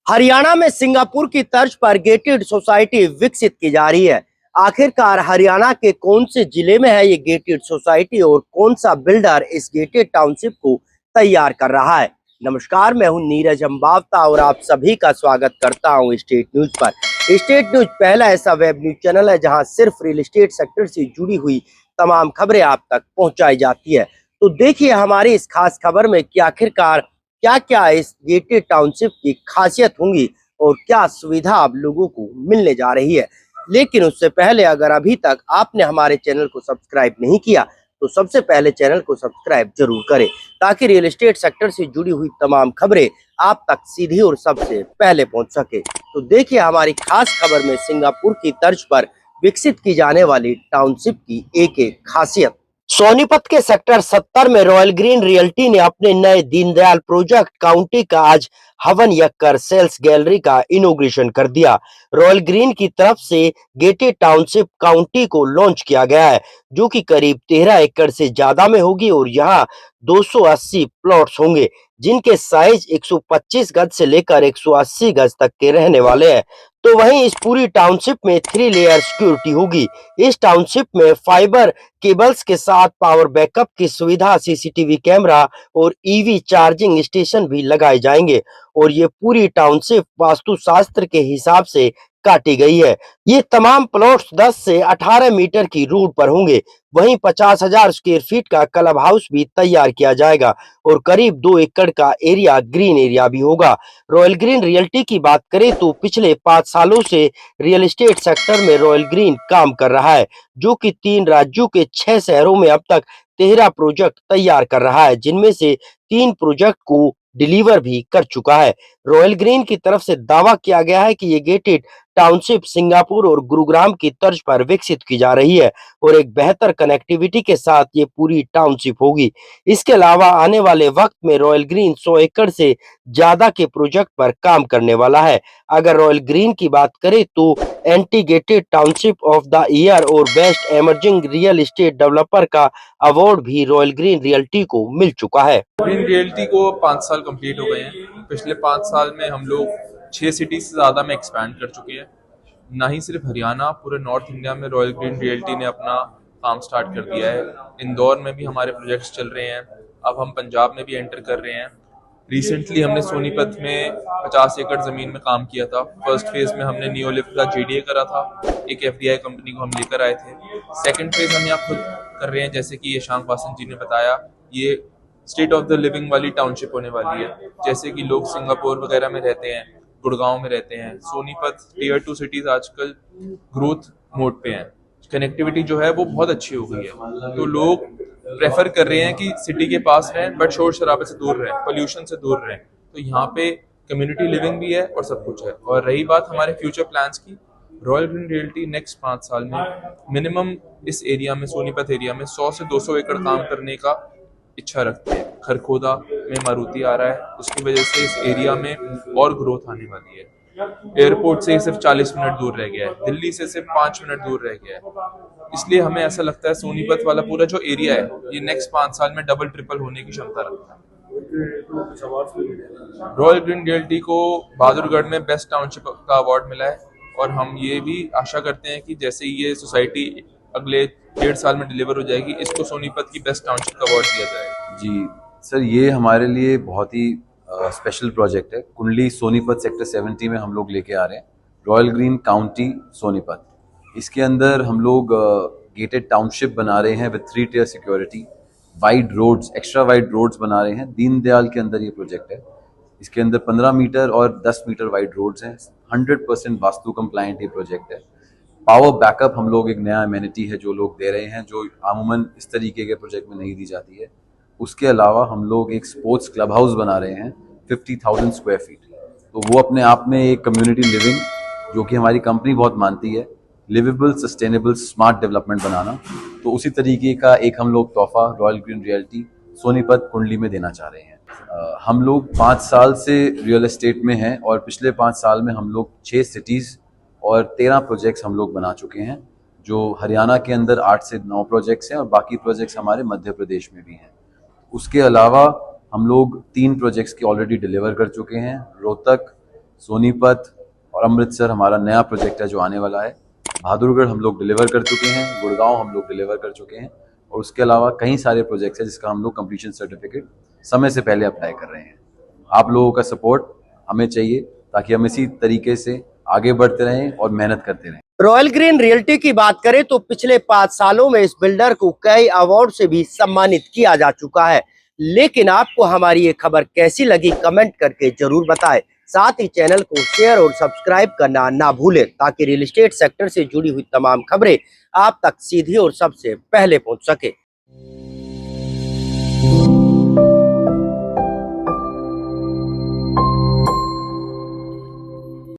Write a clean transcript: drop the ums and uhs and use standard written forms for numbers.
हरियाणा में सिंगापुर की तर्ज पर गेटेड सोसाइटी विकसित की जा रही है। आखिरकार हरियाणा के कौन से जिले में है ये गेटेड सोसाइटी और कौन सा बिल्डर इस गेटेड टाउनशिप को तैयार कर रहा है। नमस्कार, मैं हूं नीरज अंबावता और आप सभी का स्वागत करता हूं स्टेट न्यूज पर। स्टेट न्यूज पहला ऐसा वेब न्यूज चैनल है जहां सिर्फ रियल एस्टेट सेक्टर से जुड़ी हुई तमाम खबरें आप तक पहुंचाई जाती है। तो देखिए हमारी इस खास खबर में कि आखिरकार क्या क्या इस गेटेड टाउनशिप की खासियत होंगी और क्या सुविधा अब लोगों को मिलने जा रही है। लेकिन उससे पहले अगर अभी तक आपने हमारे चैनल को सब्सक्राइब नहीं किया तो सबसे पहले चैनल को सब्सक्राइब जरूर करें ताकि रियल एस्टेट सेक्टर से जुड़ी हुई तमाम खबरें आप तक सीधी और सबसे पहले पहुंच सके। तो देखिए हमारी खास खबर में सिंगापुर की तर्ज पर विकसित की जाने वाली टाउनशिप की एक एक खासियत। सोनीपत के सेक्टर 70 में रॉयल ग्रीन रियल्टी ने अपने नए दीनदयाल प्रोजेक्ट काउंटी का आज हवन यक्कर सेल्स गैलरी का इनॉग्रेशन कर दिया। रॉयल ग्रीन की तरफ से गेटेड टाउनशिप काउंटी को लॉन्च किया गया है जो कि करीब 13 एकड़ से ज्यादा में होगी और यहाँ 280 प्लॉट्स होंगे जिनके साइज 125 गज से लेकर 180 गज तक के रहने वाले हैं। तो वहीं इस पूरी टाउनशिप में 3 लेयर सिक्योरिटी होगी। इस टाउनशिप में फाइबर केबल्स के साथ पावर बैकअप की सुविधा, सीसीटीवी कैमरा और ईवी चार्जिंग स्टेशन भी लगाए जाएंगे और ये पूरी टाउनशिप वास्तुशास्त्र के हिसाब से काटी गई है। ये तमाम प्लॉट्स 10 से 18 मीटर की रूट पर होंगे। वहीं 50,000 स्क्वायर फीट का क्लब हाउस भी तैयार किया जाएगा और करीब 2 एकड़ का एरिया ग्रीन एरिया भी होगा। रॉयल ग्रीन रियल्टी की बात करें तो पिछले 5 सालों से रियल एस्टेट सेक्टर में रॉयल ग्रीन काम कर रहा है जो कि 3 राज्यों के 6 शहरों में अब तक 13 प्रोजेक्ट तैयार कर रहा है जिनमें से 3 प्रोजेक्ट को डिलीवर भी कर चुका है। रॉयल ग्रीन की तरफ से दावा किया गया है कि ये गेटेड टाउनशिप सिंगापुर और गुरुग्राम की तर्ज पर विकसित की जा रही है और एक बेहतर कनेक्टिविटी के साथ ये पूरी टाउनशिप होगी। इसके अलावा आने वाले वक्त में रॉयल ग्रीन 100 एकड़ से ज्यादा के प्रोजेक्ट पर काम करने वाला है। अगर रॉयल ग्रीन की बात करें तो एंटीगेटेड टाउनशिप ऑफ द ईयर और best emerging real estate developer का अवार्ड भी रॉयल ग्रीन रियल्टी को मिल चुका है। ग्रीन रियल्टी को 5 साल कंप्लीट हो गए हैं। पिछले 5 साल में हम लोग 6 सिटी से ज़्यादा में एक्सपैंड कर चुके हैं। ना ही सिर्फ हरियाणा, पूरे नॉर्थ इंडिया में रॉयल ग्रीन रियल्टी ने अपना काम स्टार्ट कर दिया है। इंदौर में भी हमारे प्रोजेक्ट्स चल रहे हैं। अब हम पंजाब में भी एंटर कर रहे हैं। रिसेंटली हमने सोनीपत में 50 एकड़ ज़मीन में काम किया था। फर्स्ट फेज में हमने नियोलिफ्ट का JDA करा था, एक FDI कंपनी को हम लेकर आए थे। सेकंड फेज हम यहाँ खुद कर रहे हैं, जैसे कि यशांक वासन जी ने बताया। ये स्टेट ऑफ द लिविंग वाली टाउनशिप होने वाली है। जैसे कि लोग सिंगापुर वगैरह में रहते हैं, गुड़गांव में रहते हैं। सोनीपत टीयर 2 सिटीज आजकल ग्रोथ मोड पे हैं। कनेक्टिविटी जो है वो बहुत अच्छी हो गई है, तो लोग प्रेफर कर रहे हैं कि सिटी के पास रहें बट शोर शराबे से दूर रहें, पोल्यूशन से दूर रहें। तो यहाँ पे कम्युनिटी लिविंग भी है और सब कुछ है। और रही बात हमारे फ्यूचर प्लान्स की, रॉयल ग्रीन रियल्टी नेक्स्ट 5 साल में मिनिमम इस एरिया में, सोनीपत एरिया में 100 से 200 एकड़ काम करने का इच्छा रखते हैं। खरखोदा में मारुति आ रहा है, उसकी वजह से इस एरिया में और ग्रोथ आने वाली है। एयरपोर्ट से सिर्फ 40 मिनट दूर रह गया है, दिल्ली से सिर्फ 5 मिनट दूर रह गया है। इसलिए हमें ऐसा लगता है सोनीपत वाला पूरा जो एरिया है ये नेक्स्ट 5 साल में डबल ट्रिपल होने की क्षमता रखता है। रॉयल ग्रीन रियल्टी को बहादुरगढ़ में बेस्ट टाउनशिप का अवार्ड मिला है और हम ये भी आशा करते हैं कि जैसे ये सोसाइटी अगले 1.5 साल में डिलीवर हो जाएगी, इसको सोनीपत की बेस्ट टाउनशिप का अवार्ड दिया जाएगा। जी सर, ये हमारे लिए बहुत ही स्पेशल प्रोजेक्ट है। कुंडली सोनीपत सेक्टर 70 में हम लोग लेके आ रहे हैं रॉयल ग्रीन काउंटी सोनीपत। इसके अंदर हम लोग गेटेड टाउनशिप बना रहे हैं with 3 tier security, wide roads, extra wide roads बना रहे हैं। दीनदयाल के अंदर ये प्रोजेक्ट है। इसके अंदर 15 मीटर और 10 मीटर वाइड रोड्स हैं। 100% वास्तु कंप्लायंट ये प्रोजेक्ट है। पावर बैकअप हम लोग एक नया एमेनिटी है जो लोग दे रहे हैं, जो आमूमन इस तरीके के प्रोजेक्ट में नहीं दी जाती है। उसके अलावा हम लोग एक स्पोर्ट्स क्लब हाउस बना रहे हैं 50,000 स्क्वायर फीट। तो वो अपने आप में एक कम्युनिटी लिविंग, जो कि हमारी कंपनी बहुत मानती है, लिवेबल, सस्टेनेबल, स्मार्ट डेवलपमेंट बनाना। तो उसी तरीके का एक हम लोग तोहफा रॉयल ग्रीन रियल्टी सोनीपत कुंडली में देना चाह रहे हैं। हम लोग 5 साल से रियल एस्टेट में हैं और पिछले 5 साल में हम लोग 6 सिटीज़ और 13 प्रोजेक्ट्स हम लोग बना चुके हैं, जो हरियाणा के अंदर 8 से 9 प्रोजेक्ट्स हैं और बाकी प्रोजेक्ट्स हमारे मध्य प्रदेश में भी हैं। उसके अलावा हम लोग 3 प्रोजेक्ट्स के ऑलरेडी डिलीवर कर चुके हैं। रोहतक, सोनीपत और अमृतसर हमारा नया प्रोजेक्ट है जो आने वाला है। बहादुरगढ़ हम लोग डिलीवर कर चुके हैं, गुड़गांव हम लोग डिलीवर कर चुके हैं और उसके अलावा कई सारे प्रोजेक्ट्स हैं जिसका हम लोग कंप्लीशन सर्टिफिकेट समय से पहले अप्लाई कर रहे हैं। आप लोगों का सपोर्ट हमें चाहिए ताकि हम इसी तरीके से आगे बढ़ते रहें और मेहनत करते रहें। रॉयल ग्रीन रियल्टी की बात करें तो पिछले 5 सालों में इस बिल्डर को कई अवार्ड से भी सम्मानित किया जा चुका है। लेकिन आपको हमारी ये खबर कैसी लगी कमेंट करके जरूर बताएं। साथ ही चैनल को शेयर और सब्सक्राइब करना ना भूलें ताकि रियल एस्टेट सेक्टर से जुड़ी हुई तमाम खबरें आप तक सीधी और सबसे पहले पहुंच सके।